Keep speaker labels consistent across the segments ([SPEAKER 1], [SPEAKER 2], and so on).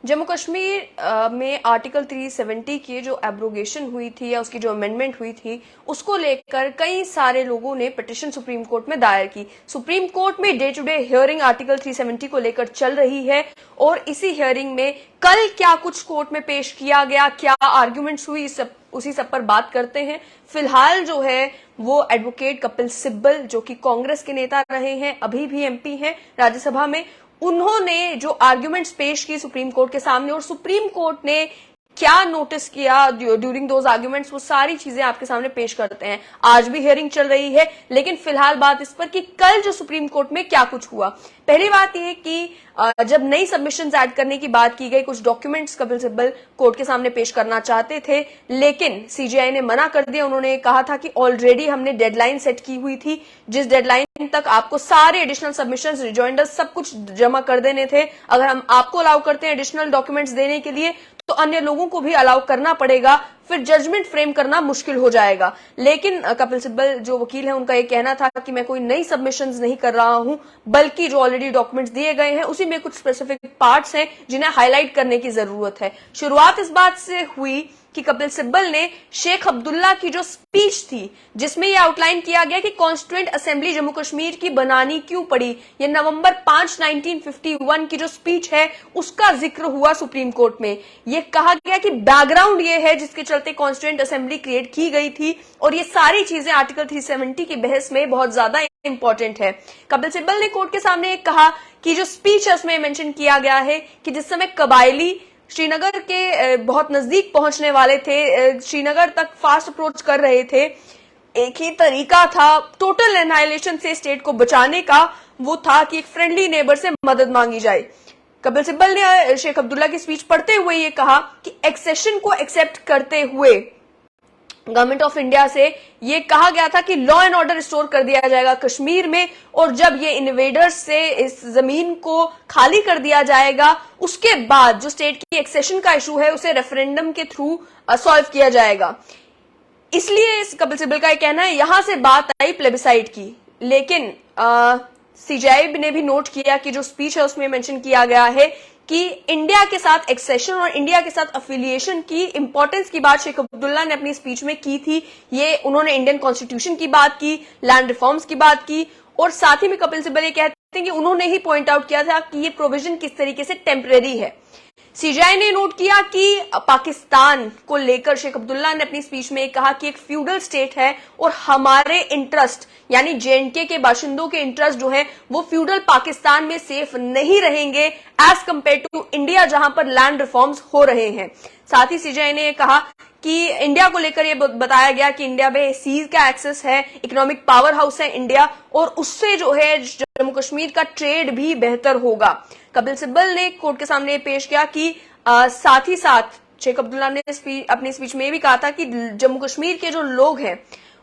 [SPEAKER 1] जम्मू कश्मीर में आर्टिकल 370 की जो एब्रोगेशन हुई थी या उसकी जो अमेंडमेंट हुई थी, उसको लेकर कई सारे लोगों ने पिटीशन सुप्रीम कोर्ट में दायर की। सुप्रीम कोर्ट में day to day hearing article 370 को लेकर चल रही है और इसी हियरिंग में कल क्या कुछ कोर्ट में पेश किया गया, क्या आर्ग्यूमेंट्स हुई, उसी सब पर बात करते हैं। फिलहाल जो है वो एडवोकेट कपिल सिब्बल, जो कि कांग्रेस के नेता रहे हैं, अभी भी एमपी हैं राज्यसभा में, उन्होंने जो आर्ग्यूमेंट्स पेश की सुप्रीम कोर्ट के सामने और सुप्रीम कोर्ट ने क्या नोटिस किया ड्यूरिंग दोज आर्ग्यूमेंट्स, वो सारी चीजें आपके सामने पेश करते हैं। आज भी हियरिंग चल रही है, लेकिन फिलहाल बात इस पर कि कल जो सुप्रीम कोर्ट में क्या कुछ हुआ। पहली बात यह कि जब नई सबमिशंस ऐड करने की बात की गई, कुछ डॉक्यूमेंट्स कपिल सिब्बल कोर्ट के सामने पेश करना चाहते थे, लेकिन सीजीआई ने मना कर दिया। उन्होंने कहा था कि ऑलरेडी हमने डेडलाइन सेट की हुई थी, जिस डेडलाइन तक आपको सारे एडिशनल सबमिशंस, रिजॉइंडर्स सब कुछ जमा कर देने थे। अगर हम आपको अलाउ करते हैं एडिशनल डॉक्यूमेंट्स देने के लिए, तो अन्य लोगों को भी अलाउ करना पड़ेगा, फिर जजमेंट फ्रेम करना मुश्किल हो जाएगा। लेकिन कपिल सिब्बल जो वकील है, उनका ये कहना था कि मैं कोई नई सबमिशंस नहीं कर रहा हूं, बल्कि जो ऑलरेडी डॉक्यूमेंट्स दिए गए हैं उसी में कुछ स्पेसिफिक पार्ट्स हैं जिन्हें हाईलाइट करने की जरूरत है। शुरुआत इस बात से हुई कि कपिल सिब्बल ने शेख अब्दुल्ला की जो स्पीच थी, जिसमें यह आउटलाइन किया गया कि कॉन्स्टिट्यूएंट असेंबली जम्मू कश्मीर की बनानी क्यों पड़ी, ये नवंबर 5, 1951 की जो स्पीच है उसका जिक्र हुआ सुप्रीम कोर्ट में। यह कहा गया कि बैकग्राउंड ये है जिसके चलते कॉन्स्टिट्यूएंट असेंबली क्रिएट की गई थी और ये सारी चीजें आर्टिकल 370 की बहस में बहुत ज्यादा इंपॉर्टेंट है। कपिल सिब्बल ने कोर्ट के सामने कहा कि जो स्पीच है उसमें मेंशन किया गया है कि जिस समय कबायली श्रीनगर के बहुत नजदीक पहुंचने वाले थे, श्रीनगर तक फास्ट अप्रोच कर रहे थे, एक ही तरीका था टोटल एनाइलेशन से स्टेट को बचाने का, वो था कि एक फ्रेंडली नेबर से मदद मांगी जाए। कपिल सिब्बल ने शेख अब्दुल्ला की स्पीच पढ़ते हुए ये कहा कि एक्सेशन को एक्सेप्ट करते हुए गवर्नमेंट ऑफ इंडिया से ये कहा गया था कि लॉ एंड ऑर्डर रिस्टोर कर दिया जाएगा कश्मीर में, और जब ये इन्वेडर्स से इस जमीन को खाली कर दिया जाएगा, उसके बाद जो स्टेट की एक्सेशन का इशू है उसे रेफरेंडम के थ्रू सॉल्व किया जाएगा। इसलिए कपिल सिब्बल का ये कहना है, यहां से बात आई प्लेबिसाइड की। लेकिन सीजीआई ने भी नोट किया कि जो स्पीच है उसमें मेंशन किया गया है कि इंडिया के साथ एक्सेशन और इंडिया के साथ अफिलिएशन की इंपॉर्टेंस की बात शेख अब्दुल्ला ने अपनी स्पीच में की थी। ये उन्होंने इंडियन कॉन्स्टिट्यूशन की बात की, लैंड रिफॉर्म्स की बात की, और साथ ही में कपिल सिब्बल ये कहते हैं कि उन्होंने ही पॉइंट आउट किया था कि ये प्रोविजन किस तरीके से टेम्परेरी है। सीजीआई ने नोट किया कि पाकिस्तान को लेकर शेख अब्दुल्ला ने अपनी स्पीच में कहा कि एक फ्यूडल स्टेट है और हमारे इंटरेस्ट यानी जेएंडके के बाशिंदों के इंटरेस्ट जो है वो फ्यूडल पाकिस्तान में सेफ नहीं रहेंगे एज कंपेयर टू इंडिया, जहां पर लैंड रिफॉर्म्स हो रहे हैं। साथ ही सीजीआई ने कहा कि इंडिया को लेकर यह बताया गया कि इंडिया में सीज का एक्सेस है, इकोनॉमिक पावर हाउस है इंडिया, और उससे जो है जम्मू कश्मीर का ट्रेड भी बेहतर होगा। कपिल सिब्बल ने कोर्ट के सामने पेश किया कि साथ ही साथ शेख अब्दुल्ला ने अपनी स्पीच में भी कहा था कि जम्मू कश्मीर के जो लोग हैं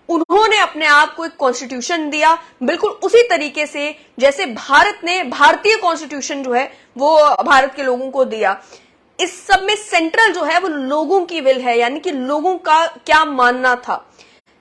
[SPEAKER 1] उन्होंने अपने आप को एक कॉन्स्टिट्यूशन दिया, बिल्कुल उसी तरीके से जैसे भारत ने भारतीय कॉन्स्टिट्यूशन जो है वो भारत के लोगों को दिया। इस सब में सेंट्रल जो है वो लोगों की विल है, यानी कि लोगों का क्या मानना था।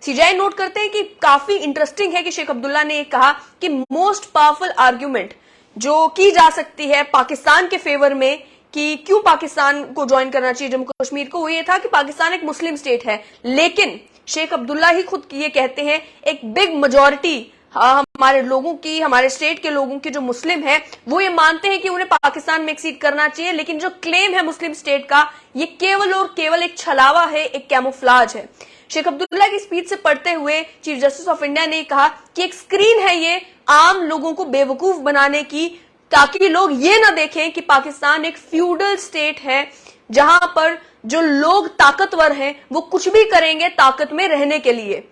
[SPEAKER 1] सीजीआई नोट करते हैं कि काफी इंटरेस्टिंग है कि शेख अब्दुल्ला ने कहा कि मोस्ट पावरफुल आर्ग्यूमेंट जो की जा सकती है पाकिस्तान के फेवर में कि क्यों पाकिस्तान को ज्वाइन करना चाहिए जम्मू कश्मीर को, वो ये था कि पाकिस्तान एक मुस्लिम स्टेट है। लेकिन शेख अब्दुल्ला ही खुद ये कहते हैं एक बिग मेजॉरिटी हमारे लोगों की, हमारे स्टेट के लोगों की जो मुस्लिम है, वो ये मानते हैं कि उन्हें पाकिस्तान में एक्सीड करना चाहिए। लेकिन जो क्लेम है मुस्लिम स्टेट का, ये केवल और केवल एक छलावा है, एक कैमोफ्लाज है। शेख अब्दुल्ला की स्पीच से पढ़ते हुए चीफ जस्टिस ऑफ इंडिया ने कहा कि एक स्क्रीन है ये आम लोगों को बेवकूफ बनाने की, ताकि लोग ये ना देखें कि पाकिस्तान एक फ्यूडल स्टेट है जहां पर जो लोग ताकतवर हैं वो कुछ भी करेंगे ताकत में रहने के लिए।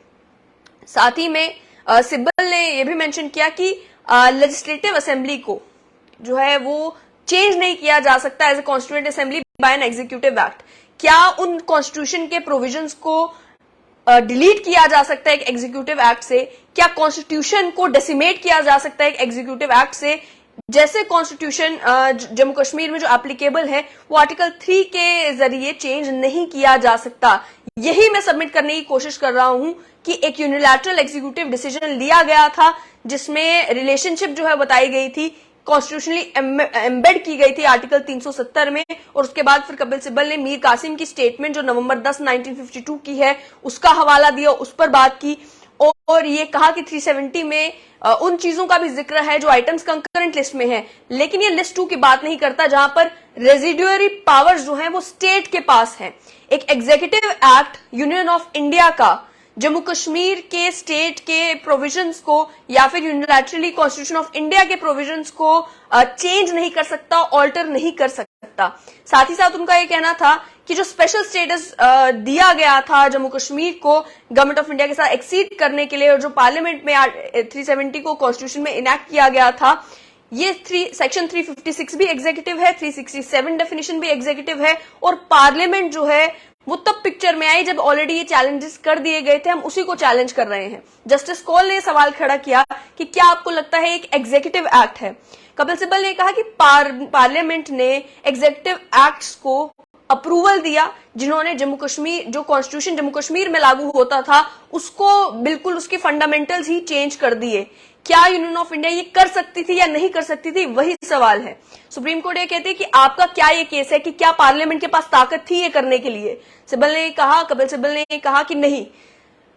[SPEAKER 1] साथ ही में सिब्बल ने यह भी मेंशन किया कि लेजिस्लेटिव असेंबली को जो है वो चेंज नहीं किया जा सकता as a constituent assembly by an executive act. क्या उन कॉन्स्टिट्यूशन के प्रोविजंस को डिलीट किया जा सकता है एक एग्जीक्यूटिव एक्ट से? क्या कॉन्स्टिट्यूशन को डेसिमेट किया जा सकता है एक एग्जीक्यूटिव एक्ट से? जैसे कॉन्स्टिट्यूशन जम्मू कश्मीर में जो एप्लीकेबल है वो आर्टिकल 3 के जरिए चेंज नहीं किया जा सकता। यही मैं सबमिट करने की कोशिश कर रहा हूं कि एक यूनिलैटरल एग्जीक्यूटिव डिसीजन लिया गया था जिसमें रिलेशनशिप जो है बताई गई थी कॉन्स्टिट्यूशनली एम्बेड की गई थी आर्टिकल 370 में। और उसके बाद फिर कपिल सिब्बल ने मीर कासिम की स्टेटमेंट जो नवंबर 10 1952 की है उसका हवाला दिया, उस पर बात की और ये कहा कि 370 में उन चीजों का भी जिक्र है जो आइटम्स कंकरेंट लिस्ट में है, लेकिन ये लिस्ट 2 की बात नहीं करता जहां पर रेजिडुअरी पावर्स जो हैं वो स्टेट के पास हैं। एक executive act union of India का जम्मू कश्मीर के स्टेट के प्रोविजंस को या फिर यूनिलैटरली कॉन्स्टिट्यूशन ऑफ इंडिया के प्रोविजंस को चेंज नहीं कर सकता, ऑल्टर नहीं कर सकता। साथ ही साथ उनका ये कहना था कि जो स्पेशल स्टेटस दिया गया था जम्मू कश्मीर को गवर्नमेंट ऑफ इंडिया के साथ एक्सीड करने के लिए और जो पार्लियामेंट में 370 को कॉन्स्टिट्यूशन में इनैक्ट किया गया था, ये सेक्शन 356 भी एग्जीक्यूटिव है, 367 डेफिनेशन भी एग्जीक्यूटिव है और पार्लियामेंट जो है वो तब पिक्चर में आई जब ऑलरेडी ये चैलेंजेस कर दिए गए थे, हम उसी को चैलेंज कर रहे हैं। जस्टिस कौल ने सवाल खड़ा किया कि क्या आपको लगता है एक एग्जीक्यूटिव एक्ट है? कपिल सिब्बल ने कहा कि पार्लियामेंट ने एग्जीक्यूटिव एक्ट्स को अप्रूवल दिया जिन्होंने जम्मू कश्मीर जो कॉन्स्टिट्यूशन जम्मू कश्मीर में लागू होता था उसको बिल्कुल उसके फंडामेंटल्स ही चेंज कर दिए। क्या यूनियन ऑफ इंडिया ये कर सकती थी या नहीं कर सकती थी, वही सवाल है। सुप्रीम कोर्ट ये कहती है कि आपका क्या ये केस है कि क्या पार्लियामेंट के पास ताकत थी ये करने के लिए? कपिल सिब्बल ने कहा कि नहीं,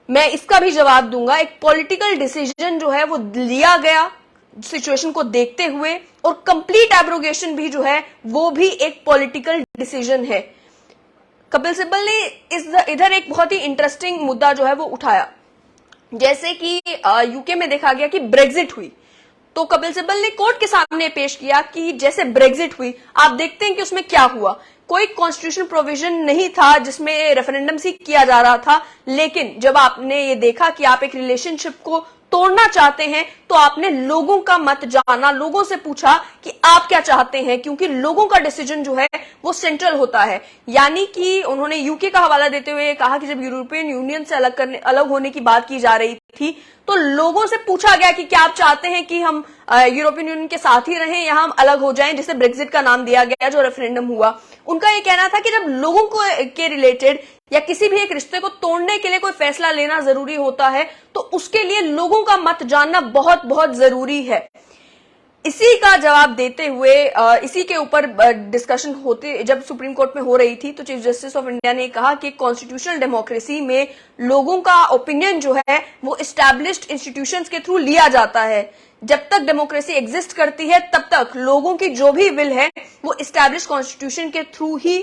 [SPEAKER 1] मैं इसका भी जवाब दूंगा। एक पॉलिटिकल डिसीजन जो है वो लिया गया सिचुएशन को देखते हुए और कंप्लीट एब्रोगेशन भी जो है वो भी एक पॉलिटिकल डिसीजन है। कपिल सिब्बल ने इधर एक बहुत ही इंटरेस्टिंग मुद्दा जो है वो उठाया, जैसे कि यूके में देखा गया कि ब्रेग्जिट हुई, तो कपिल सिब्बल ने कोर्ट के सामने पेश किया कि जैसे ब्रेग्जिट हुई, आप देखते हैं कि उसमें क्या हुआ। कोई कॉन्स्टिट्यूशन प्रोविजन नहीं था जिसमें रेफरेंडम सीख किया जा रहा था, लेकिन जब आपने ये देखा कि आप एक रिलेशनशिप को तोड़ना चाहते हैं तो आपने लोगों का मत जाना, लोगों से पूछा कि आप क्या चाहते हैं, क्योंकि लोगों का डिसीजन जो है वो सेंट्रल होता है। यानी कि उन्होंने यूके का हवाला देते हुए कहा कि जब यूरोपियन यूनियन से अलग होने की बात की जा रही थी तो लोगों से पूछा गया कि क्या आप चाहते हैं कि हम यूरोपियन यूनियन के साथ ही रहें या हम अलग हो जाएं, जिसे ब्रेक्जिट का नाम दिया गया जो रेफरेंडम हुआ। उनका यह कहना था कि जब लोगों को के रिलेटेड या किसी भी एक रिश्ते को तोड़ने के लिए कोई फैसला लेना जरूरी होता है तो उसके लिए लोगों का मत जानना बहुत बहुत जरूरी है। इसी का जवाब देते हुए इसी के ऊपर डिस्कशन होते जब सुप्रीम कोर्ट में हो रही थी तो चीफ जस्टिस ऑफ इंडिया ने कहा कि कॉन्स्टिट्यूशनल डेमोक्रेसी में लोगों का ओपिनियन जो है वो एस्टैब्लिश्ड इंस्टीट्यूशंस के थ्रू लिया जाता है। जब तक डेमोक्रेसी एग्जिस्ट करती है तब तक लोगों की जो भी विल है वो एस्टैब्लिश्ड कॉन्स्टिट्यूशन के थ्रू ही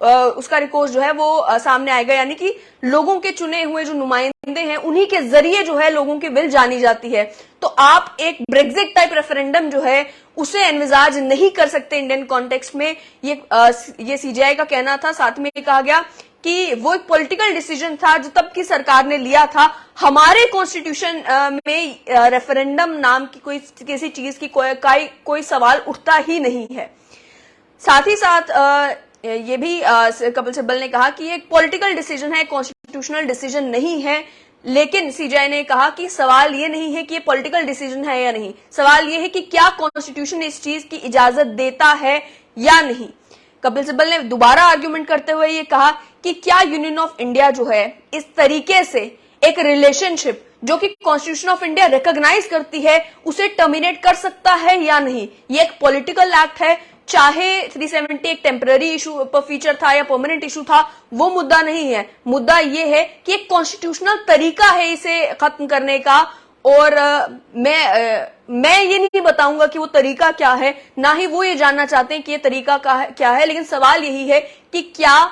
[SPEAKER 1] उसका रिकॉर्ड जो है वो सामने आएगा। यानी कि लोगों के चुने हुए जो नुमाइंदे हैं उन्हीं के जरिए जो है लोगों की विल जानी जाती है। तो आप एक ब्रेक्जिट टाइप रेफरेंडम जो है उसे एनविजाज नहीं कर सकते इंडियन कॉन्टेक्स्ट में, ये सीजीआई का कहना था। साथ में कहा गया कि वो एक पॉलिटिकल डिसीजन था जो तब की सरकार ने लिया था। हमारे कॉन्स्टिट्यूशन में रेफरेंडम नाम की किसी चीज की कोई सवाल उठता ही नहीं है। साथ ही साथ ये भी कपिल सिब्बल ने कहा कि एक पॉलिटिकल डिसीजन है, कॉन्स्टिट्यूशनल डिसीजन नहीं है। लेकिन सीजीआई ने कहा कि सवाल ये नहीं है कि ये पॉलिटिकल डिसीजन है या नहीं, सवाल ये है कि क्या कॉन्स्टिट्यूशन इस चीज की इजाजत देता है या नहीं। कपिल सिब्बल ने दोबारा आर्ग्यूमेंट करते हुए ये कहा कि क्या यूनियन ऑफ इंडिया जो है इस तरीके से एक रिलेशनशिप जो कि कॉन्स्टिट्यूशन ऑफ इंडिया रिकॉग्नाइज करती है उसे टर्मिनेट कर सकता है या नहीं। ये एक पॉलिटिकल एक्ट है, चाहे 370 एक टेम्पररी इशू पर फीचर था या परमानेंट इशू था, वो मुद्दा नहीं है। मुद्दा ये है कि एक कॉन्स्टिट्यूशनल तरीका है इसे खत्म करने का और मैं ये नहीं बताऊंगा कि वो तरीका क्या है, ना ही वो ये जानना चाहते हैं कि ये तरीका क्या है। लेकिन सवाल यही है कि क्या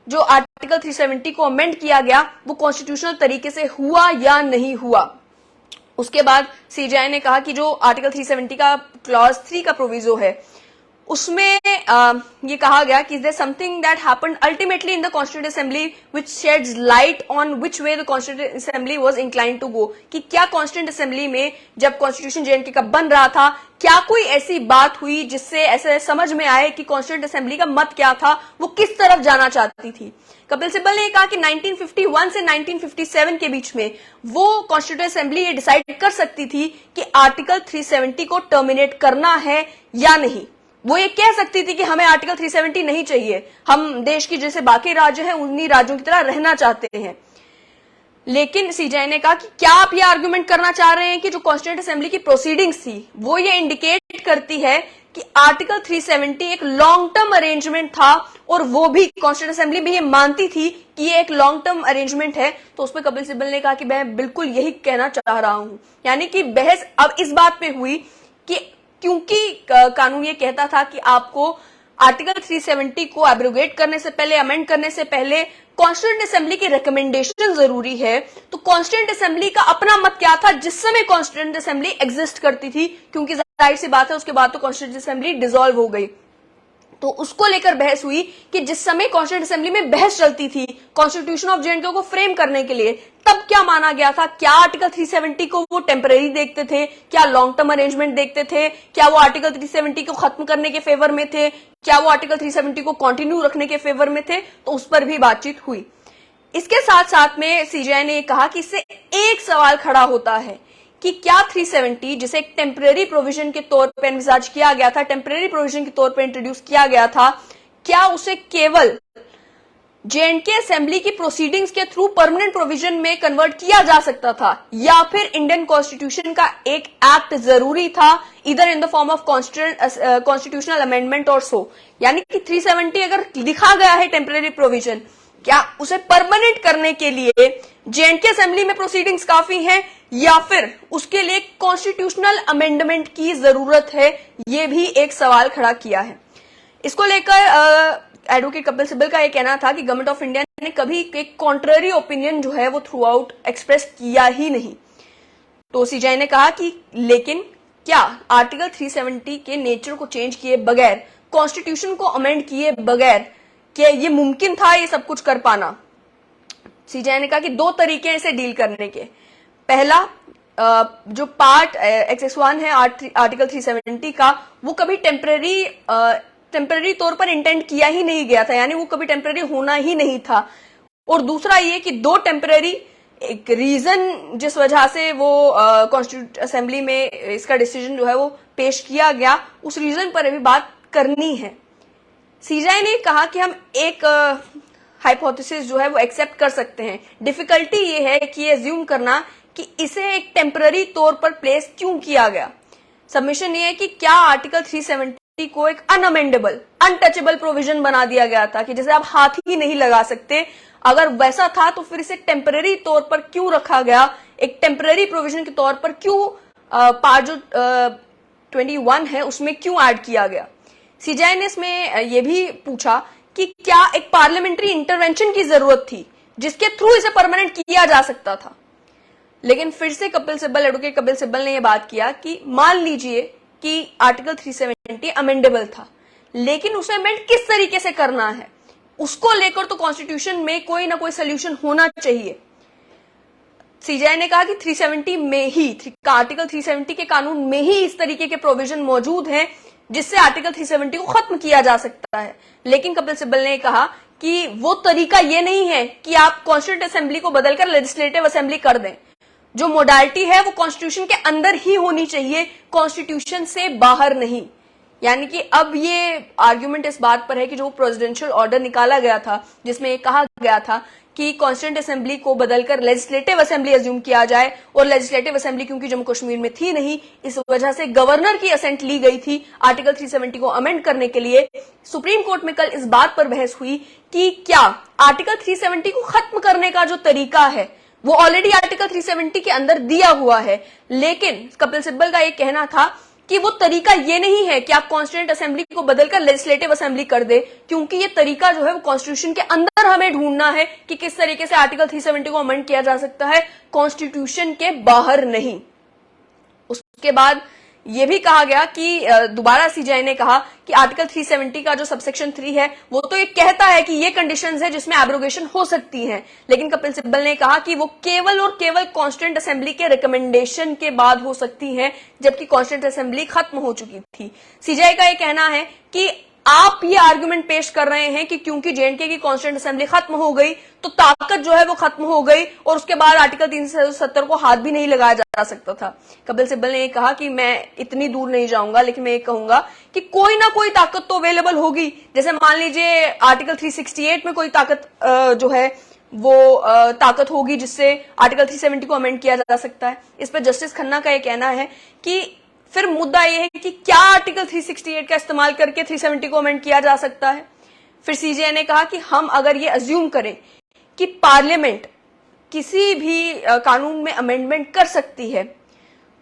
[SPEAKER 1] जो आर्टिकल 370 को अमेंड किया गया वो कॉन्स्टिट्यूशनल तरीके से हुआ या नहीं हुआ। उसके बाद सीजीआई ने कहा कि जो आर्टिकल 370 का क्लॉज 3 का प्रोविजो है उसमें ये कहा गया कि there something that happened ultimately in the constituent assembly which sheds light on which way the constituent assembly was inclined to go. कि क्या कॉन्स्टिट्यूएंट असेंबली में जब कॉन्स्टिट्यूशन जेएनके का बन रहा था क्या कोई ऐसी बात हुई जिससे ऐसे समझ में आए कि कॉन्स्टिट्यूएंट असेंबली का मत क्या था, वो किस तरफ जाना चाहती थी। कपिल सिब्बल ने कहा कि 1951 से 1957 के बीच में वो कॉन्स्टिट्यूएंट असेंबली ये डिसाइड कर सकती थी कि आर्टिकल 370 को टर्मिनेट करना है या नहीं। वो ये कह सकती थी कि हमें आर्टिकल 370 नहीं चाहिए, हम देश की जैसे बाकी राज्य हैं उन्हीं राज्यों की तरह रहना चाहते हैं। लेकिन सीजीआई ने कहा कि क्या आप ये आर्गुमेंट करना चाह रहे हैं कि जो कॉन्स्टिट्यूएंट असेंबली की प्रोसीडिंग्स थी वो ये इंडिकेट स्टेट करती है कि आर्टिकल 370 एक लॉन्ग टर्म अरेंजमेंट था और वो भी कॉन्स्टिट्यूंट असेंबली भी ये मानती थी कि ये एक लॉन्ग टर्म अरेंजमेंट है। तो उस पर कपिल सिब्बल ने कहा कि मैं बिल्कुल यही कहना चाह रहा हूं। यानी कि बहस अब इस बात पे हुई कि क्योंकि कानून ये कहता था कि आपको आर्टिकल 370 को एब्रोगेट करने से पहले, अमेंड करने से पहले कॉन्स्टिट्यूंट असेंबली की रिकमेंडेशन जरूरी है, तो कॉन्स्टिट्यूंट असेंबली का अपना मत क्या था जिस समय कॉन्स्टिट्यूंट असेंबली एग्जिस्ट करती थी, क्योंकि जाहिर सी बात है उसके बाद तो कॉन्स्टिट्यूंट असेंबली डिसॉल्व हो गई। तो उसको लेकर बहस हुई कि जिस समय कॉन्स्टिट्यूंट असेंबली में बहस चलती थी कॉन्स्टिट्यूशन ऑफ जेएंडके को फ्रेम करने के लिए, तब क्या माना गया था? क्या आर्टिकल 370 को वो टेम्पररी देखते थे, क्या लॉन्ग टर्म अरेंजमेंट देखते थे, क्या वो आर्टिकल 370 को खत्म करने के फेवर में थे, क्या वो आर्टिकल 370 को कंटिन्यू रखने के फेवर में थे? तो उस पर भी बातचीत हुई। इसके साथ साथ में सीजेआई ने कहा कि इससे एक सवाल खड़ा होता है कि क्या 370 जिसे एक टेम्पररी प्रोविजन के तौर पर एनविसाज किया गया था, टेम्पररी प्रोविजन के तौर पर इंट्रोड्यूस किया गया था, क्या उसे केवल जेएंडके असेंबली की प्रोसीडिंग्स के थ्रू परमानेंट प्रोविजन में कन्वर्ट किया जा सकता था, या फिर इंडियन कॉन्स्टिट्यूशन का एक एक्ट जरूरी था, इधर in the form of constitutional amendment और सो। यानी कि 370 अगर लिखा गया है टेम्पररी प्रोविजन, क्या उसे परमानेंट करने के लिए जेएंडके असेंबली में प्रोसीडिंग्स काफी हैं, या फिर उसके लिए कॉन्स्टिट्यूशनल अमेंडमेंट की जरूरत है? ये भी एक सवाल खड़ा किया है। इसको लेकर एडवोकेट कपिल सिब्बल का यह कहना था कि गवर्नमेंट ऑफ इंडिया ने कभी एक कॉन्ट्ररी ओपिनियन जो है वो थ्रू आउट एक्सप्रेस किया ही नहीं। तो सीजेआई ने कहा कि लेकिन क्या आर्टिकल 370 के नेचर को चेंज किए बगैर, कॉन्स्टिट्यूशन को अमेंड किए बगैर, क्या ये मुमकिन था ये सब कुछ कर पाना? सीजेआई ने कहा कि दो तरीके हैं इसे डील करने के। पहला, जो पार्ट XS1 है आर्टिकल 370 का, वो कभी टेम्पररी तौर पर इंटेंड किया ही नहीं गया था, यानी वो कभी टेम्पररी होना ही नहीं था। और दूसरा ये कि दो टेम्पररी, एक रीजन जिस वजह से वो कॉन्स्टिट्यूंट असेंबली में इसका डिसीजन जो है वो पेश किया गया, उस रीजन पर भी बात करनी है। सीजेआई ने कहा कि हम एक हाइपोथेसिस जो है वो एक्सेप्ट कर सकते हैं। डिफिकल्टी ये है कि ये अज्यूम करना कि इसे एक टेम्पररी तौर पर प्लेस क्यों किया गया। सबमिशन ये है कि क्या आर्टिकल 370 को एक अनअमेंडेबल, अनटचेबल प्रोविजन बना दिया गया था कि जैसे आप हाथ ही नहीं लगा सकते। अगर वैसा था तो फिर इसे टेम्पररी तौर पर क्यों रखा गया, एक टेम्पररी प्रोविजन के तौर पर क्यों पार्ट जो 21 है उसमें क्यों ऐड किया गया। सीजेआई ने इसमें यह भी पूछा कि क्या एक पार्लियामेंट्री इंटरवेंशन की जरूरत थी जिसके थ्रू इसे परमानेंट किया जा सकता था। लेकिन फिर से एडवोकेट कपिल सिब्बल ने यह बात किया कि मान लीजिए कि आर्टिकल 370 अमेंडेबल था, लेकिन उसे अमेंड किस तरीके से करना है उसको लेकर तो कॉन्स्टिट्यूशन में कोई ना कोई सोल्यूशन होना चाहिए। सीजेआई ने कहा कि 370 में ही, आर्टिकल 370 के कानून में ही इस तरीके के प्रोविजन मौजूद हैं जिससे आर्टिकल 370 को खत्म किया जा सकता है। लेकिन कपिल सिब्बल ने कहा कि वो तरीका ये नहीं है कि आप कॉन्स्टिट्यूंट असेंबली को बदलकर लेजिस्लेटिव असेंबली कर दें। जो मोडालिटी है वो कॉन्स्टिट्यूशन के अंदर ही होनी चाहिए, कॉन्स्टिट्यूशन से बाहर नहीं। यानी कि अब ये आर्ग्यूमेंट इस बात पर है कि जो प्रेसिडेंशियल ऑर्डर निकाला गया था जिसमें ये कहा गया था कि कॉन्स्टिट्यूंट असेंबली को बदलकर लेजिस्लेटिव असेंबली अज्यूम किया जाए, और लेजिस्लेटिव असेंबली क्योंकि जम्मू कश्मीर में थी नहीं, इस वजह से गवर्नर की असेंट ली गई थी आर्टिकल 370 को अमेंड करने के लिए। सुप्रीम कोर्ट में कल इस बात पर बहस हुई कि क्या आर्टिकल 370 को खत्म करने का जो तरीका है वो ऑलरेडी आर्टिकल 370 के अंदर दिया हुआ है। लेकिन कपिल सिब्बल का यह कहना था कि वो तरीका ये नहीं है कि आप कॉन्स्टिट्यूंट असेंबली को बदलकर लेजिस्लेटिव असेंबली कर दे, क्योंकि ये तरीका जो है वो कॉन्स्टिट्यूशन के अंदर हमें ढूंढना है कि किस तरीके से आर्टिकल 370 को अमेंड किया जा सकता है, कॉन्स्टिट्यूशन के बाहर नहीं। उसके बाद ये भी कहा गया कि दोबारा सीजेआई ने कहा कि आर्टिकल 370 का जो सबसेक्शन 3 है वो तो ये कहता है कि ये कंडीशंस है जिसमें एब्रोगेशन हो सकती है, लेकिन कपिल सिब्बल ने कहा कि वो केवल और केवल कॉन्स्टिट्यूंट असेंबली के रिकमेंडेशन के बाद हो सकती है, जबकि कॉन्स्टिट्यूंट असेंबली खत्म हो चुकी थी। सीजेआई का ये कहना है कि आप ये आर्गुमेंट पेश कर रहे हैं कि क्योंकि जेएंडके की कॉन्स्टिट्यूंट असेंबली खत्म हो गई तो ताकत जो है वो खत्म हो गई और उसके बाद आर्टिकल 370 को हाथ भी नहीं लगाया जा सकता था। कपिल सिब्बल ने कहा कि मैं इतनी दूर नहीं जाऊंगा, लेकिन मैं ये कहूंगा कि कोई ना कोई ताकत तो अवेलेबल होगी। जैसे मान लीजिए आर्टिकल 368 में कोई ताकत जो है वो ताकत होगी जिससे आर्टिकल 370 को अमेंड किया जा सकता है। इस पर जस्टिस खन्ना का यह कहना है कि फिर मुद्दा यह है कि क्या आर्टिकल 368 का इस्तेमाल करके 370 को अमेंड किया जा सकता है। फिर सीजेआई ने कहा कि हम अगर ये अज्यूम करें कि पार्लियामेंट किसी भी कानून में अमेंडमेंट कर सकती है,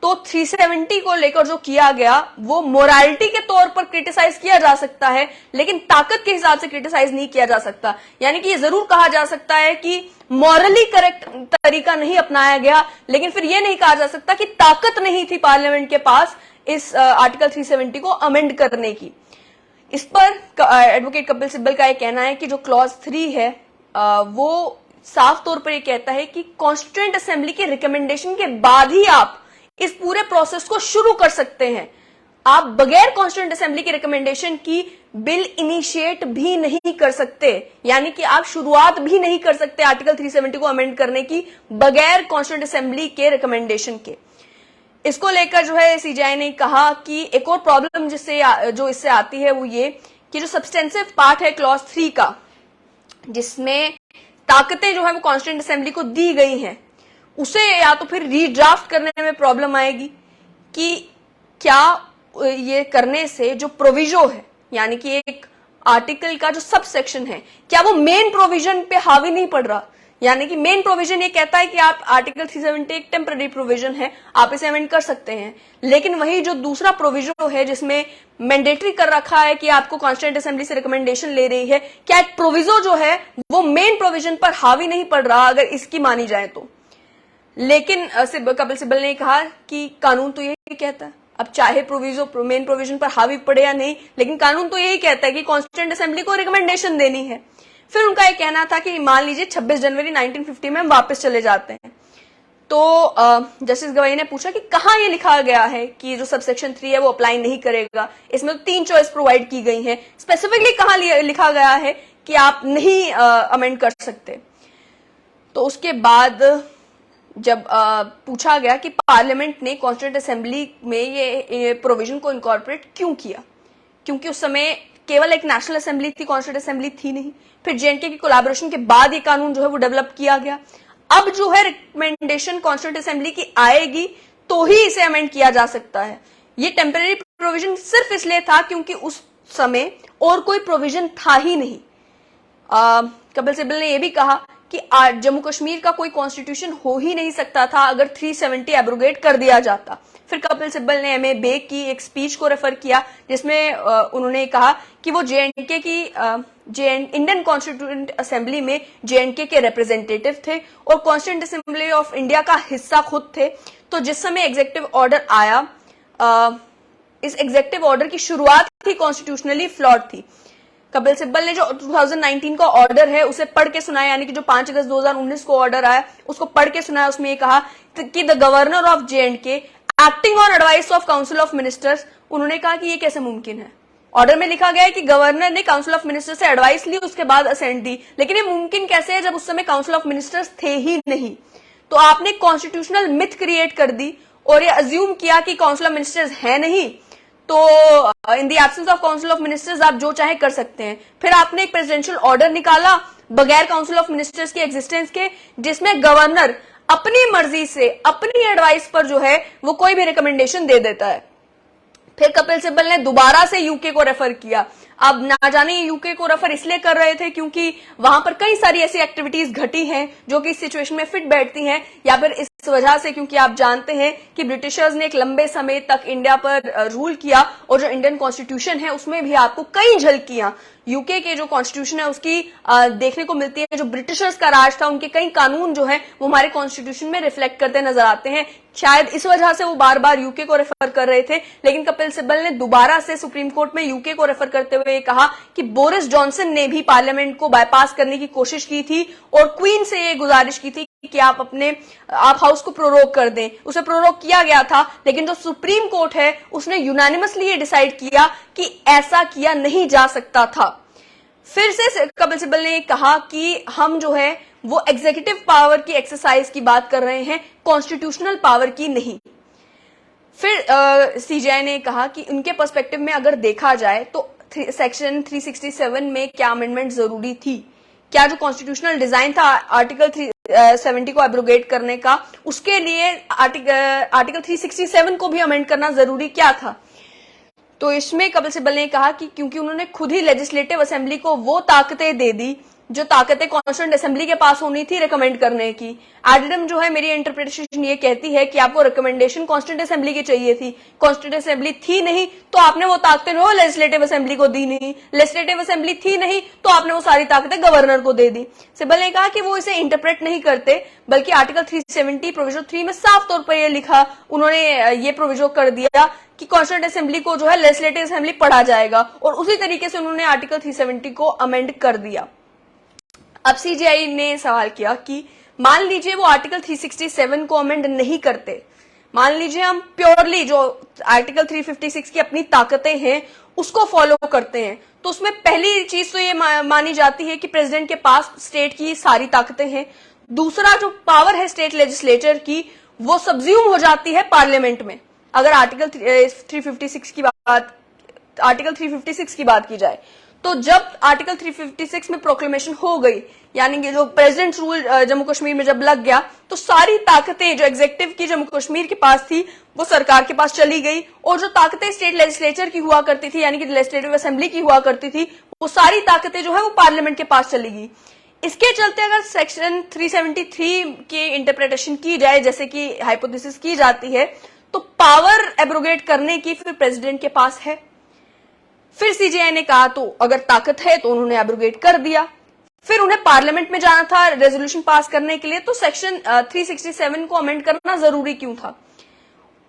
[SPEAKER 1] तो 370 को लेकर जो किया गया वो मोरालिटी के तौर पर क्रिटिसाइज किया जा सकता है, लेकिन ताकत के हिसाब से क्रिटिसाइज नहीं किया जा सकता। यानी कि ये जरूर कहा जा सकता है कि मॉरली करेक्ट तरीका नहीं अपनाया गया, लेकिन फिर ये नहीं कहा जा सकता कि ताकत नहीं थी पार्लियामेंट के पास इस आर्टिकल 370 को अमेंड करने की। इस पर एडवोकेट कपिल सिब्बल का यह कहना है कि जो क्लॉज 3 है वो साफ तौर पर यह कहता है कि कॉन्स्टिट्यूएंट असेंबली के रिकमेंडेशन के बाद ही आप इस पूरे प्रोसेस को शुरू कर सकते हैं। आप बगैर कॉन्स्टिट्यूएंट असेंबली के रिकमेंडेशन की बिल इनिशिएट भी नहीं कर सकते, यानी कि आप शुरुआत भी नहीं कर सकते आर्टिकल 370 को अमेंड करने की बगैर कॉन्स्टिट्यूएंट असेंबली के रिकमेंडेशन के। इसको लेकर जो है सीजेआई ने कहा कि एक और प्रॉब्लम जो इससे आती है वो ये कि जो सब्सटेंसिव पार्ट है क्लॉज 3 का, जिसमें ताकतें जो है वो कॉन्स्टिट्यूएंट असेंबली को दी गई हैं, उसे या तो फिर रीड्राफ्ट करने में प्रॉब्लम आएगी कि क्या ये करने से जो प्रोविजो है, यानी कि एक आर्टिकल का जो सब सेक्शन है, क्या वो मेन प्रोविजन पे हावी नहीं पड़ रहा। यानी कि मेन प्रोविजन ये कहता है कि आप आर्टिकल 370 एक टेम्पररी प्रोविजन है, आप इसे अमेंड कर सकते हैं, लेकिन वही जो दूसरा प्रोविजन है जिसमें मैंडेटरी कर रखा है कि आपको कॉन्स्टिट्यूएंट असेंबली से रिकमेंडेशन ले रही है, क्या एक प्रोविजो जो है वो मेन प्रोविजन पर हावी नहीं पड़ रहा अगर इसकी मानी जाए तो। लेकिन कपिल सिब्बल ने कहा कि कानून तो यही कहता है, अब चाहे प्रोविजो मेन प्रोविजन पर हावी पड़े या नहीं, लेकिन कानून तो यही कहता है कि कॉन्स्टिट्यूएंट असेंबली को रिकमेंडेशन देनी है। फिर उनका यह कहना था कि मान लीजिए 26 जनवरी 1950 में हम वापस चले जाते हैं, तो जस्टिस गवाई ने पूछा कि कहाँ ये लिखा गया है कि जो सबसेक्शन 3 है वो अप्लाई नहीं करेगा। इसमें तो 3 चॉइस प्रोवाइड की गई हैं, स्पेसिफिकली कहाँ लिखा गया है कि आप नहीं अमेंड कर सकते। तो उसके बाद जब पूछा गया कि पार्लियामेंट ने कॉन्स्टिट्यूएंट असेंबली में ये प्रोविजन को इनकॉर्पोरेट क्यों किया, क्योंकि उस समय केवल एक नेशनल असेंबली थी, कॉन्स्टिट्यूएंट असेंबली थी नहीं। फिर जेएनके की कोलैबोरेशन के बाद ये कानून जो है वो डेवलप किया गया। अब जो है रिकमेंडेशन कॉन्स्टिट्यूएंट असेंबली की आएगी तो ही इसे अमेंड किया जा सकता है। ये टेम्पररी प्रोविजन सिर्फ इसलिए था क्योंकि उस समय और कोई प्रोविजन था ही नहीं। कपिल सिब्बल ने यह भी कहा कि जम्मू कश्मीर का कोई कॉन्स्टिट्यूशन हो ही नहीं सकता था अगर 370 एब्रोगेट कर दिया जाता। फिर कपिल सिब्बल ने एमए बेग की एक स्पीच को रेफर किया जिसमें उन्होंने कहा कि वो जेएनके की इंडियन कॉन्स्टिट्यूएंट असेंबली में जेएनके के रिप्रेजेंटेटिव थे और कॉन्स्टिट्यूएंट असेंबली ऑफ इंडिया का हिस्सा खुद थे। तो जिस समय एग्जीक्यूटिव ऑर्डर आया, इस एग्जीक्यूटिव ऑर्डर की शुरुआत ही कॉन्स्टिट्यूशनली फ्लॉड थी। कपिल सिब्बल ने जो 2019 का ऑर्डर है उसे पढ़ के सुनाया, यानी कि जो 5 अगस्त 2019 को ऑर्डर आया उसको पढ़ के सुनाया। उसमें ये कहा कि the governor of J&K acting on advice of council of ministers. उन्होंने कहा कि ये कैसे मुमकिन है। ऑर्डर में लिखा गया है कि गवर्नर ने काउंसिल ऑफ मिनिस्टर्स से एडवाइस ली, उसके बाद असेंट दी, लेकिन ये मुमकिन कैसे है जब उस समय काउंसिल ऑफ मिनिस्टर्स थे ही नहीं। तो आपने कॉन्स्टिट्यूशनल मिथ क्रिएट कर दी और ये अज्यूम किया कि काउंसिल ऑफ मिनिस्टर्स है नहीं, तो in the absence of council of ministers आप जो चाहे कर सकते हैं। फिर आपने एक प्रेसिडेंशियल ऑर्डर निकाला बगैर काउंसिल ऑफ मिनिस्टर्स के एग्जिस्टेंस के, जिसमें गवर्नर अपनी मर्जी से अपनी एडवाइस पर जो है वो कोई भी रिकमेंडेशन दे देता है। फिर कपिल सिब्बल ने दोबारा से यूके को रेफर किया। अब ना जाने यूके को रेफर इसलिए कर रहे थे क्योंकि वहां पर कई सारी ऐसी एक्टिविटीज घटी हैं जो कि इस सिचुएशन में फिट बैठती हैं, या फिर इस वजह से क्योंकि आप जानते हैं कि ब्रिटिशर्स ने एक लंबे समय तक इंडिया पर रूल किया और जो इंडियन कॉन्स्टिट्यूशन है उसमें भी आपको कई झलकियां यूके के जो कॉन्स्टिट्यूशन है उसकी देखने को मिलती है। जो ब्रिटिशर्स का राज था उनके कई कानून जो है वो हमारे कॉन्स्टिट्यूशन में रिफ्लेक्ट करते नजर आते हैं। शायद इस वजह से वो बार बार यूके को रेफर कर रहे थे, लेकिन कपिल सिब्बल ने दोबारा से सुप्रीम कोर्ट में यूके को रेफर करते हुए कहा कि बोरिस जॉनसन ने भी पार्लियामेंट को बाईपास करने की कोशिश की थी और क्वीन से ये गुजारिश की थी कि आप हाउस को प्रोरोग कर दें। उसे प्रोरोग किया गया था, लेकिन जो सुप्रीम कोर्ट है उसने यूनानिमसली ये डिसाइड किया कि ऐसा किया नहीं जा सकता था। फिर से कपिल सिब्बल ने कहा कि हम जो है वो एग्जीक्यूटिव पावर की एक्सरसाइज की बात कर रहे हैं, कॉन्स्टिट्यूशनल पावर की नहीं। फिर सीजेआई ने कहा कि उनके पर्सपेक्टिव में अगर देखा जाए तो सेक्शन 367 में क्या अमेंडमेंट जरूरी थी, क्या जो कॉन्स्टिट्यूशनल डिजाइन था आर्टिकल 70 को एब्रोगेट करने का, उसके लिए आर्टिकल 367 को भी अमेंड करना जरूरी क्या था? तो इसमें कपिल सिब्बल ने कहा कि क्योंकि उन्होंने खुद ही लेजिस्लेटिव असेंबली को वो ताकतें दे दी जो ताकतें कॉन्स्टिट्यूएंट असेंबली के पास होनी थी रिकमेंड करने की। एडिडम जो है, मेरी इंटरप्रिटेशन ये कहती है कि आपको रिकमेंडेशन कॉन्स्टिट्यूएंट असेंबली की चाहिए थी, कॉन्स्टिट्यूएंट असेंबली थी नहीं तो आपने वो ताकतें जो लेजिस्लेटिव असेंबली को दी नहीं, लेजिस्लेटिव असेंबली थी नहीं तो आपने वो सारी ताकतें गवर्नर को दे दी। सिब्बल ने कहा कि वो इसे इंटरप्रेट नहीं करते, बल्कि आर्टिकल 370 प्रोविजन 3 में साफ तौर पर यह लिखा, उन्होंने ये प्रोविजन कर दिया कि कॉन्स्टिट्यूएंट असेंबली को जो है लेजिस्लेटिव असेंबली पढ़ा जाएगा, और उसी तरीके से उन्होंने आर्टिकल 370 को अमेंड कर दिया। अब सीजीआई ने सवाल किया कि मान लीजिए वो आर्टिकल 367 को अमेंड नहीं करते, मान लीजिए हम प्योरली जो आर्टिकल 356 की अपनी ताकतें हैं उसको फॉलो करते हैं, तो उसमें पहली चीज तो ये मानी जाती है कि प्रेसिडेंट के पास स्टेट की सारी ताकतें हैं। दूसरा जो पावर है स्टेट लेजिस्लेचर की, वो सब्ज्यूम हो जाती है पार्लियामेंट में। अगर आर्टिकल 356 की बात की जाए, तो जब आर्टिकल 356 में प्रोक्लेमेशन हो गई, यानी कि जो प्रेसिडेंट रूल जम्मू कश्मीर में जब लग गया, तो सारी ताकतें जो एग्जीक्यूटिव की जम्मू कश्मीर के पास थी वो सरकार के पास चली गई, और जो ताकतें स्टेट लेजिस्लेचर की हुआ करती थी, यानी कि लेजिस्लेटिव असेंबली की हुआ करती थी, वो सारी ताकतें जो है वो पार्लियामेंट के पास चली गई। इसके चलते अगर सेक्शन 373 की इंटरप्रिटेशन की जाए, जैसे कि हाइपोथेसिस की जाती है, तो पावर एब्रोगेट करने की फिर प्रेसिडेंट के पास है। फिर सीजीआई ने कहा तो अगर ताकत है तो उन्होंने एब्रोगेट कर दिया। फिर उन्हें पार्लियामेंट में जाना था रेजोल्यूशन पास करने के लिए, तो सेक्शन 367 को अमेंड करना जरूरी क्यों था?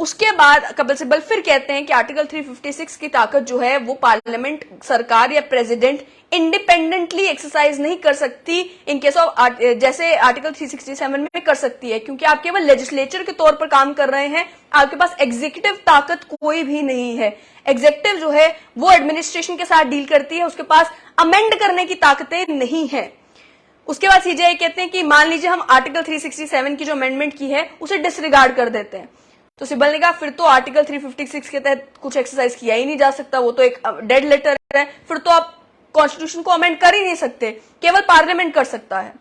[SPEAKER 1] उसके बाद कपिल सिब्बल फिर कहते हैं कि आर्टिकल 356 की ताकत जो है वो पार्लियामेंट, सरकार या प्रेसिडेंट इंडिपेंडेंटली एक्सरसाइज नहीं कर सकती इन केस ऑफ जैसे आर्टिकल 367 में कर सकती है, क्योंकि आप केवल लेजिस्लेचर के तौर पर काम कर रहे हैं, आपके पास एग्जीक्यूटिव ताकत कोई भी नहीं है। एग्जीक्यूटिव जो है वो एडमिनिस्ट्रेशन के साथ डील करती है, उसके पास अमेंड करने की ताकतें नहीं है। उसके बाद सीजीआई कहते हैं कि मान लीजिए हम आर्टिकल 367 की जो अमेंडमेंट की है उसे डिसरिगार्ड कर देते हैं, तो सिब्बल ने कहा फिर तो आर्टिकल 356 के तहत कुछ एक्सरसाइज किया ही नहीं जा सकता, वो तो एक डेड लेटर है, फिर तो आप कॉन्स्टिट्यूशन को अमेंड कर ही नहीं सकते, केवल पार्लियामेंट कर सकता है।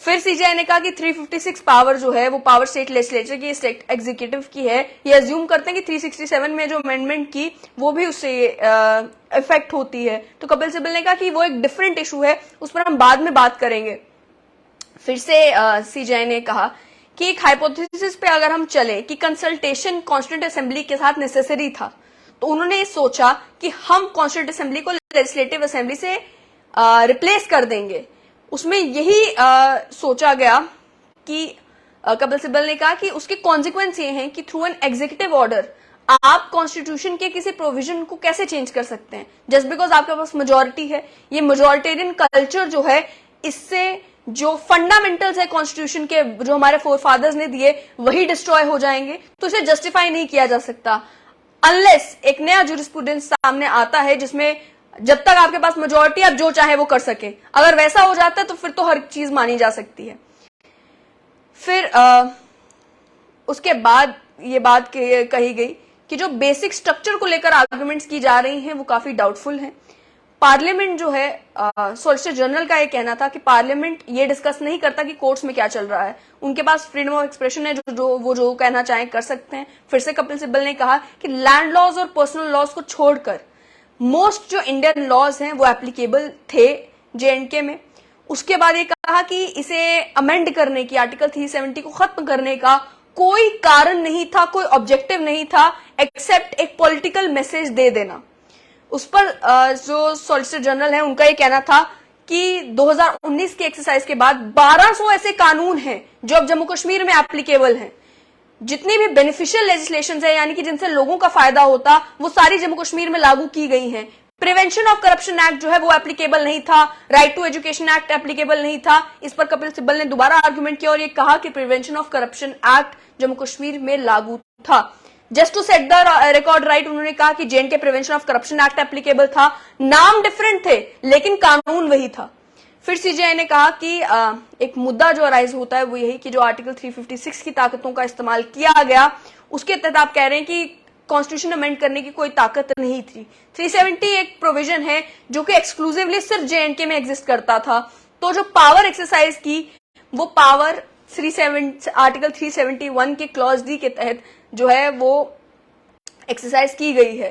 [SPEAKER 1] फिर सीजीआई ने कहा कि 356 पावर जो है वो पावर स्टेट लेजिस्लेचर की, स्टेट एग्जीक्यूटिव की है। ये अज्यूम करते हैं कि 367 में जो अमेंडमेंट की वो भी उससे इफेक्ट होती है। तो कपिल सिब्बल ने कहा कि वो एक डिफरेंट इशू है, उस पर हम बाद में बात करेंगे। फिर से सीजीआई ने कहा कि एक हाइपोथेसिस पे अगर हम चले कि कंसल्टेशन कॉन्स्टिट्यूएंट असेंबली के साथ नेसेसरी था, तो उन्होंने सोचा कि हम कॉन्स्टिट्यूएंट असेंबली को लेजिस्लेटिव असेंबली से रिप्लेस कर देंगे। उसमें यही सोचा गया कि कपिल सिब्बल ने कहा कि उसके कॉन्सिक्वेंस ये हैं कि थ्रू एन एग्जीक्यूटिव ऑर्डर आप कॉन्स्टिट्यूशन के किसी प्रोविजन को कैसे चेंज कर सकते हैं, जस्ट बिकॉज आपके पास मेजोरिटी है। ये मेजोरिटेरियन कल्चर जो है, इससे जो फंडामेंटल्स है कॉन्स्टिट्यूशन के, जो हमारे फोरफादर्स ने दिए, वही डिस्ट्रॉय हो जाएंगे। तो इसे जस्टिफाई नहीं किया जा सकता अनलेस एक नया जूरिस्प्रूडेंस सामने आता है जिसमें जब तक आपके पास मेजोरिटी आप जो चाहे वो कर सके। अगर वैसा हो जाता है तो फिर तो हर चीज मानी जा सकती है। फिर उसके बाद ये बात कही गई कि जो बेसिक स्ट्रक्चर को लेकर आर्गुमेंट्स की जा रही हैं वो काफी डाउटफुल हैं। पार्लियामेंट जो है, सॉलिसिटर जनरल का ये कहना था कि पार्लियामेंट ये डिस्कस नहीं करता कि कोर्ट्स में क्या चल रहा है, उनके पास फ्रीडम ऑफ एक्सप्रेशन है, वो जो कहना चाहें कर सकते हैं। फिर से कपिल सिब्बल ने कहा कि लैंड लॉज और पर्सनल लॉज को छोड़कर मोस्ट जो इंडियन लॉज हैं वो एप्लीकेबल थे जेएंडके में। उसके बाद ये कहा कि इसे अमेंड करने की, आर्टिकल 370 को खत्म करने का कोई कारण नहीं था, कोई ऑब्जेक्टिव नहीं था, एक्सेप्ट एक पॉलिटिकल मैसेज दे देना। उस पर जो सॉलिसिटर जनरल है उनका ये कहना था कि 2019 के एक्सरसाइज के बाद 1200 ऐसे कानून हैं जो अब जम्मू कश्मीर में एप्लीकेबल हैं। जितनी भी बेनिफिशियल लेजिस्लेशन है, यानी कि जिनसे लोगों का फायदा होता, वो सारी जम्मू कश्मीर में लागू की गई हैं। प्रिवेंशन ऑफ करप्शन एक्ट जो है वो एप्लीकेबल नहीं था, right to education act applicable नहीं था। इस पर कपिल सिब्बल ने दोबारा आर्गुमेंट किया और ये कहा कि prevention of corruption act Jammu Kashmir में लागू था। Just to set the record right, उन्होंने कहा कि J and K prevention of corruption act applicable था, नाम डिफरेंट थे लेकिन कानून वही था। फिर सीजीआई ने कहा कि एक मुद्दा जो अराइज होता है वो यही कि जो आर्टिकल 356 की ताकतों का इस्तेमाल किया गया, उसके तहत आप कह रहे हैं कि कॉन्स्टिट्यूशन अमेंड करने की कोई ताकत नहीं थी। 370 एक प्रोविजन है जो कि एक्सक्लूसिवली सिर्फ जेएंडके में एग्जिस्ट करता था, तो जो पावर एक्सरसाइज की वो पावर आर्टिकल 371 के क्लॉज डी के तहत जो है वो एक्सरसाइज की गई है।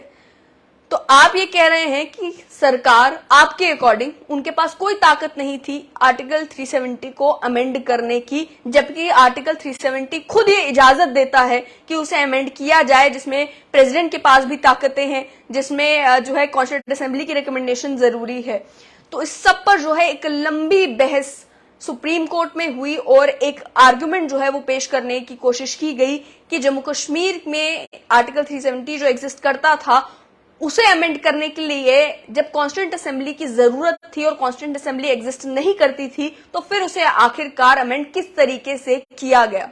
[SPEAKER 1] तो आप ये कह रहे हैं कि सरकार आपके अकॉर्डिंग उनके पास कोई ताकत नहीं थी आर्टिकल 370 को अमेंड करने की, जबकि आर्टिकल 370 खुद ये इजाजत देता है कि उसे अमेंड किया जाए, जिसमें प्रेसिडेंट के पास भी ताकतें हैं, जिसमें जो है कॉन्स्टिट्यूएंट असेंबली की रिकमेंडेशन जरूरी है। तो इस सब पर जो है एक लंबी बहस सुप्रीम कोर्ट में हुई और एक आर्गुमेंट जो है वो पेश करने की कोशिश की गई कि जम्मू कश्मीर में आर्टिकल 370 जो एग्जिस्ट करता था उसे अमेंड करने के लिए जब कॉन्स्टिट्यूएंट असेंबली की जरूरत थी और कॉन्स्टिट्यूएंट असेंबली एग्जिस्ट नहीं करती थी, तो फिर उसे आखिरकार अमेंड किस तरीके से किया गया।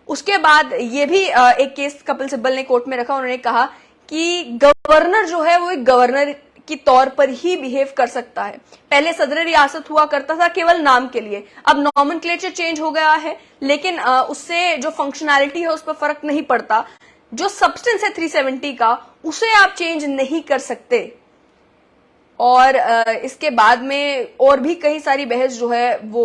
[SPEAKER 1] उसके बाद ये भी एक केस कपिल सिब्बल ने कोर्ट में रखा। उन्होंने कहा कि गवर्नर जो है वो एक गवर्नर की तौर पर ही बिहेव कर सकता है। पहले सदर रियासत हुआ करता था केवल नाम के लिए, अब नॉमेनक्लेचर चेंज हो गया है, लेकिन उससे जो फंक्शनैलिटी है उस पर फर्क नहीं पड़ता। जो सब्सटेंस है 370 का उसे आप चेंज नहीं कर सकते। और इसके बाद में और भी कई सारी बहस जो है वो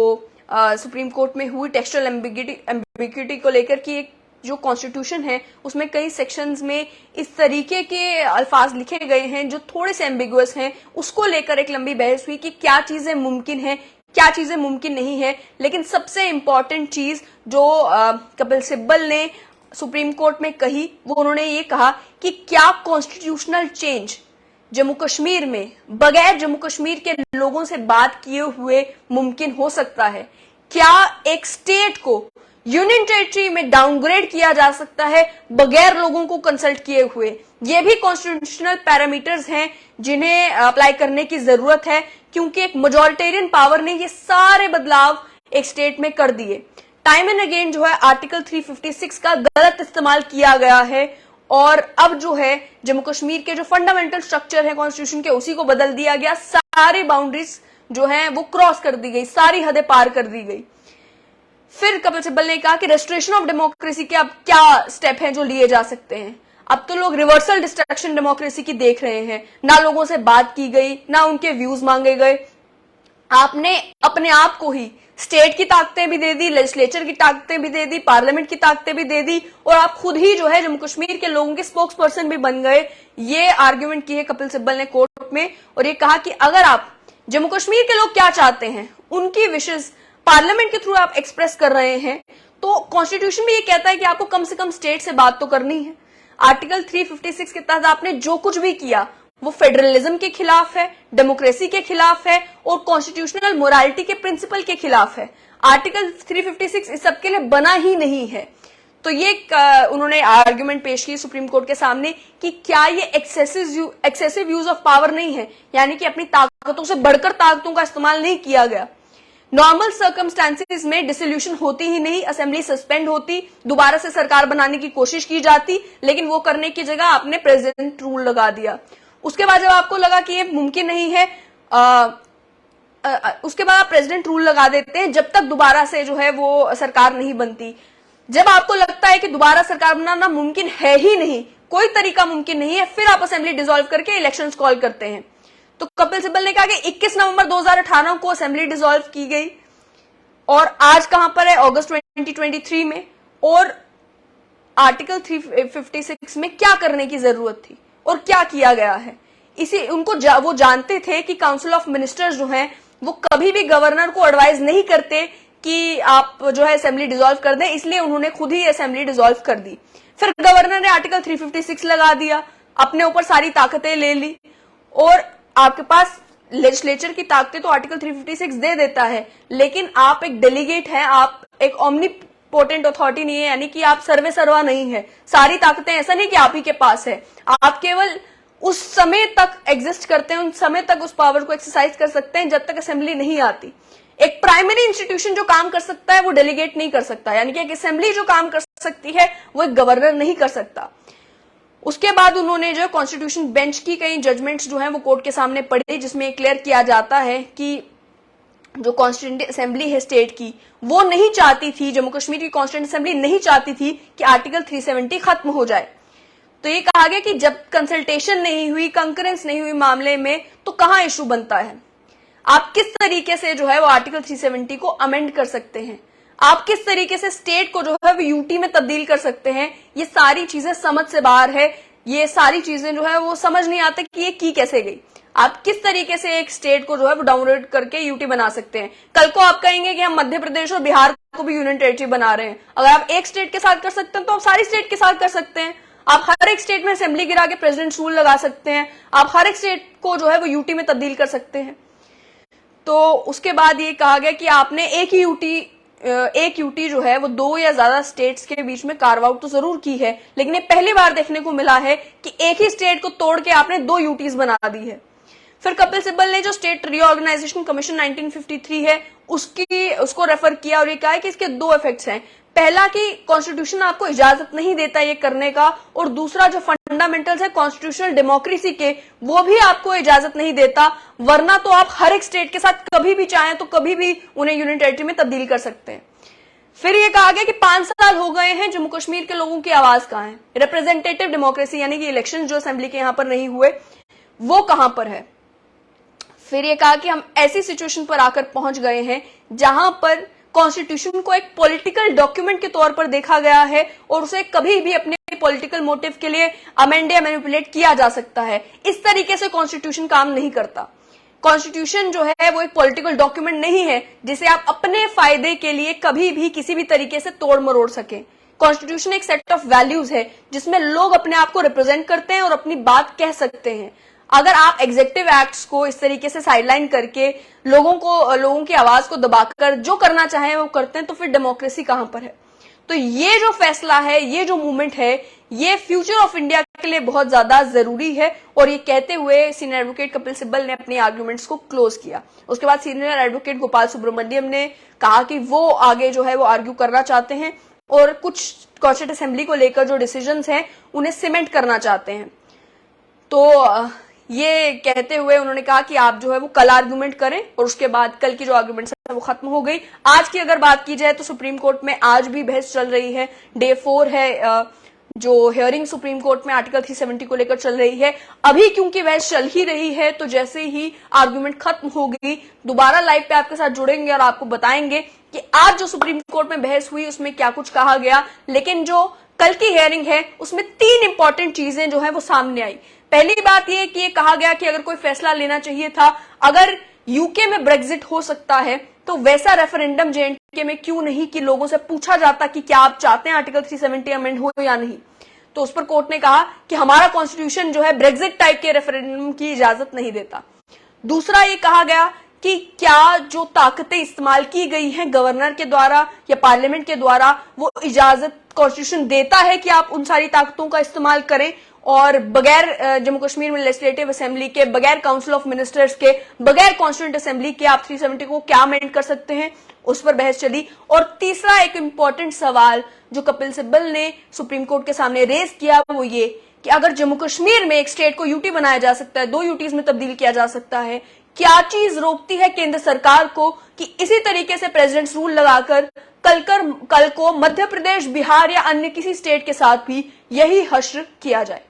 [SPEAKER 1] सुप्रीम कोर्ट में हुई टेक्सचुअल एम्बिग्यूटी को लेकर कि एक जो कॉन्स्टिट्यूशन है उसमें कई सेक्शंस में इस तरीके के अल्फाज लिखे गए हैं जो थोड़े से एम्बिगुअस हैं। उसको लेकर एक लंबी बहस हुई कि क्या चीजें मुमकिन है, क्या चीजें मुमकिन नहीं है। लेकिन सबसे इंपॉर्टेंट चीज जो कपिल सिब्बल ने सुप्रीम कोर्ट में कही वो उन्होंने ये कहा कि क्या कॉन्स्टिट्यूशनल चेंज जम्मू कश्मीर में बगैर जम्मू कश्मीर के लोगों से बात किए हुए मुमकिन हो सकता है। क्या एक स्टेट को यूनियन टेरिटरी में डाउनग्रेड किया जा सकता है बगैर लोगों को कंसल्ट किए हुए। ये भी कॉन्स्टिट्यूशनल पैरामीटर्स हैं जिन्हें अप्लाई करने की जरूरत है, क्योंकि एक मेजॉरिटेरियन पावर ने ये सारे बदलाव एक स्टेट में कर दिए। टाइम एंड अगेन जो है आर्टिकल 356 का गलत इस्तेमाल किया गया है और अब जो है जम्मू कश्मीर के जो फंडामेंटल स्ट्रक्चर है कॉन्स्टिट्यूशन के उसी को बदल दिया गया। सारी बाउंड्रीज जो है वो क्रॉस कर दी गई, सारी हदें पार कर दी गई। फिर कपिल सिब्बल ने कहा कि रेस्टोरेशन ऑफ डेमोक्रेसी के अब क्या स्टेप हैं जो लिए जा सकते हैं। अब तो लोग रिवर्सल डिस्ट्रक्शन डेमोक्रेसी की देख रहे हैं, ना लोगों से बात की गई, ना उनके व्यूज मांगे गए। आपने अपने आप को ही स्टेट की ताकतें भी दे दी, लेजिस्लेचर की ताकतें भी दे दी, पार्लियामेंट की ताकतें भी दे दी और आप खुद ही जो है जम्मू कश्मीर के लोगों के स्पोक्स पर्सन भी बन गए। ये आर्ग्यूमेंट की है कपिल सिब्बल ने कोर्ट में और ये कहा कि अगर आप जम्मू कश्मीर के लोग क्या चाहते हैं उनकी विशेष पार्लियामेंट के थ्रू आप एक्सप्रेस कर रहे हैं, तो कॉन्स्टिट्यूशन भी ये कहता है कि आपको कम से कम स्टेट से बात तो करनी है। आर्टिकल 356 के तहत आपने जो कुछ भी किया वो फेडरलिज्म के खिलाफ है, डेमोक्रेसी के खिलाफ है और कॉन्स्टिट्यूशनल मोरालिटी के प्रिंसिपल के खिलाफ है। आर्टिकल 356 इस सब के लिए बना ही नहीं है। तो ये उन्होंने आर्ग्यूमेंट पेश की सुप्रीम कोर्ट के सामने कि क्या ये एक्सेसिव यूज ऑफ पावर नहीं है, यानी कि अपनी ताकतों से बढ़कर ताकतों का इस्तेमाल नहीं किया गया। नॉर्मल सर्कमस्टांसिस में डिसोल्यूशन होती ही नहीं, असेंबली सस्पेंड होती, दोबारा से सरकार बनाने की कोशिश की जाती, लेकिन वो करने की जगह आपने प्रेसिडेंट रूल लगा दिया। उसके बाद जब आपको लगा कि ये मुमकिन नहीं है, उसके बाद आप प्रेसिडेंट रूल लगा देते हैं जब तक दोबारा से जो है वो सरकार नहीं बनती। जब आपको लगता है कि दोबारा सरकार बनाना मुमकिन है ही नहीं, कोई तरीका मुमकिन नहीं है, फिर आप असेंबली डिसॉल्व करके इलेक्शंस कॉल करते हैं। तो कपिल सिब्बल ने कहा कि 21 नवंबर 2018 को असेंबली डिसॉल्व की गई और आज कहां पर है, अगस्त 2023 में। और आर्टिकल 356 में क्या करने की जरूरत थी और क्या किया गया है, इसी उनको वो जानते थे कि काउंसिल ऑफ मिनिस्टर्स जो हैं वो कभी भी गवर्नर को एडवाइज नहीं करते कि आप जो है असेंबली डिसॉल्व कर दें, इसलिए उन्होंने खुद ही असेंबली डिसॉल्व कर दी। फिर गवर्नर ने आर्टिकल 356 लगा दिया, अपने ऊपर सारी ताकतें ले ली और आपके पास लेजिस्लेचर की ताकतें तो आर्टिकल 356 दे देता है, लेकिन आप एक डेलीगेट हैं, आप एक ओमनीपोटेंट अथॉरिटी नहीं है, यानी कि आप सर्वे सर्वा नहीं है। सारी ताकतें ऐसा नहीं कि आप ही के पास है, आप केवल उस समय तक एग्जिस्ट करते हैं, उन समय तक उस पावर को एक्सरसाइज कर सकते हैं जब तक असेंबली नहीं आती। एक प्राइमरी इंस्टीट्यूशन जो काम कर सकता है वो डेलीगेट नहीं कर सकता, यानी कि एक असेंबली जो काम कर सकती है वो एक गवर्नर नहीं कर सकता। उसके बाद उन्होंने जो कॉन्स्टिट्यूशन बेंच की कई जजमेंट्स जो हैं वो कोर्ट के सामने पढ़ी, जिसमें क्लियर किया जाता है कि जो कॉन्स्टिट्यूंट असेंबली है स्टेट की वो नहीं चाहती थी, जम्मू कश्मीर की कॉन्स्टिट्यूंट असेंबली नहीं चाहती थी कि आर्टिकल 370 खत्म हो जाए। तो ये कहा गया कि जब कंसल्टेशन नहीं हुई, कंकरेंस नहीं हुई मामले में, तो कहां इशू बनता है। आप किस तरीके से जो है वो आर्टिकल 370 को अमेंड कर सकते हैं, आप किस तरीके से स्टेट को जो है वो यूटी में तब्दील कर सकते हैं, ये सारी चीजें समझ से बाहर है। ये सारी चीजें जो है वो समझ नहीं आते कि ये की कैसे गई। आप किस तरीके से एक स्टेट को जो है वो डाउनलोड करके यूटी बना सकते हैं। कल को आप कहेंगे कि हम मध्य प्रदेश और बिहार को भी यूनियन टेरिटरी बना रहे हैं। अगर आप एक स्टेट के साथ कर सकते हैं तो आप सारी स्टेट के साथ कर सकते हैं। आप हर एक स्टेट में असेंबली गिरा के प्रेसिडेंट रूल लगा सकते हैं। आप हर एक स्टेट को जो है वो यूटी में तब्दील कर सकते हैं। तो उसके बाद ये कहा गया कि आपने एक यूटी जो है वो 2 या ज्यादा स्टेट्स के बीच में कार्व आउट तो जरूर की है, लेकिन ये पहली बार देखने को मिला है कि एक ही स्टेट को तोड़ के आपने 2 यूटीज बना दी है। फिर कपिल सिब्बल ने जो स्टेट रीऑर्गेनाइजेशन कमीशन 1953 है उसको रेफर किया और ये कहा है कि इसके 2 इफेक्ट्स हैं। पहला कि कॉन्स्टिट्यूशन आपको इजाजत नहीं देता ये करने का, और दूसरा जो फंडामेंटल्स है कॉन्स्टिट्यूशनल डेमोक्रेसी के, वो भी आपको इजाजत नहीं देता, वरना तो आप हर एक स्टेट के साथ कभी भी चाहें तो कभी भी उन्हें यूनियन टेरिटरी में तब्दील कर सकते हैं। फिर ये कहा गया कि 5 साल हो गए हैं, जम्मू कश्मीर के लोगों की आवाज कहां है, रिप्रेजेंटेटिव डेमोक्रेसी यानी कि इलेक्शन जो असेंबली के यहां पर नहीं हुए वो कहां पर है। फिर ये कहा कि हम ऐसी सिचुएशन पर आकर पहुंच गए हैं जहां पर कॉन्स्टिट्यूशन को एक पॉलिटिकल डॉक्यूमेंट के तौर पर देखा गया है और उसे कभी भी अपने पॉलिटिकल मोटिव के लिए अमेंड या मैनिपुलेट किया जा सकता है। इस तरीके से कॉन्स्टिट्यूशन काम नहीं करता। कॉन्स्टिट्यूशन जो है वो एक पॉलिटिकल डॉक्यूमेंट नहीं है जिसे आप अपने फायदे के लिए कभी भी किसी भी तरीके से तोड़ मरोड़ सकें। कॉन्स्टिट्यूशन एक सेट ऑफ वैल्यूज है जिसमें लोग अपने आप को रिप्रेजेंट करते हैं और अपनी बात कह सकते हैं। अगर आप एग्जीक्यूटिव एक्ट्स को इस तरीके से साइडलाइन करके लोगों की आवाज को दबाकर जो करना चाहें वो करते हैं, तो फिर डेमोक्रेसी कहां पर है। तो ये जो फैसला है, ये जो मूवमेंट है, ये फ्यूचर ऑफ इंडिया के लिए बहुत ज्यादा जरूरी है। और ये कहते हुए सीनियर एडवोकेट कपिल सिब्बल ने अपनी आर्ग्यूमेंट्स को क्लोज किया। उसके बाद सीनियर एडवोकेट गोपाल सुब्रमण्यम ने कहा कि वो आगे जो है वो आर्ग्यू करना चाहते हैं और कुछ कॉन्स्टिट्यूएंट असेंबली को लेकर जो डिसीजंस हैं उन्हें सीमेंट करना चाहते हैं। तो ये कहते हुए उन्होंने कहा कि आप जो है वो कल आर्गुमेंट करें और उसके बाद कल की जो आर्गुमेंट है वो खत्म हो गई। आज की अगर बात की जाए तो सुप्रीम कोर्ट में आज भी बहस चल रही है। डे 4 है जो हियरिंग सुप्रीम कोर्ट में आर्टिकल 370 को लेकर चल रही है। अभी क्योंकि बहस चल ही रही है तो जैसे ही आर्गुमेंट खत्म होगी दोबारा लाइव पे आपके साथ जुड़ेंगे और आपको बताएंगे कि आज जो सुप्रीम कोर्ट में बहस हुई उसमें क्या कुछ कहा गया। लेकिन जो कल की हियरिंग है उसमें 3 इंपॉर्टेंट चीजें जो है वो सामने आई। पहली बात यह कि ये कहा गया कि अगर कोई फैसला लेना चाहिए था, अगर यूके में ब्रेक्जिट हो सकता है तो वैसा रेफरेंडम जेएनके में क्यों नहीं कि लोगों से पूछा जाता कि क्या आप चाहते हैं आर्टिकल 370 अमेंड हो या नहीं। तो उस पर कोर्ट ने कहा कि हमारा कॉन्स्टिट्यूशन जो है ब्रेक्जिट टाइप के रेफरेंडम की इजाजत नहीं देता। दूसरा ये कहा गया कि क्या जो ताकतें इस्तेमाल की गई हैं गवर्नर के द्वारा या पार्लियामेंट के द्वारा वो इजाजत कॉन्स्टिट्यूशन देता है कि आप उन सारी ताकतों का इस्तेमाल करें और बगैर जम्मू कश्मीर में लेजिस्लेटिव असेंबली के, बगैर काउंसिल ऑफ मिनिस्टर्स के, बगैर कॉन्स्टिट्यूएंट असेंबली के आप 370 को क्या अमेंड कर सकते हैं, उस पर बहस चली। और तीसरा एक इंपॉर्टेंट सवाल जो कपिल सिब्बल ने सुप्रीम कोर्ट के सामने रेज किया वो ये कि अगर जम्मू कश्मीर में एक स्टेट को यूटी बनाया जा सकता है, 2 यूटीज में तब्दील किया जा सकता है, क्या चीज रोकती है केंद्र सरकार को कि इसी तरीके से प्रेसिडेंट्स रूल लगाकर कल को मध्य प्रदेश, बिहार या अन्य किसी स्टेट के साथ भी यही हश्र किया जाए।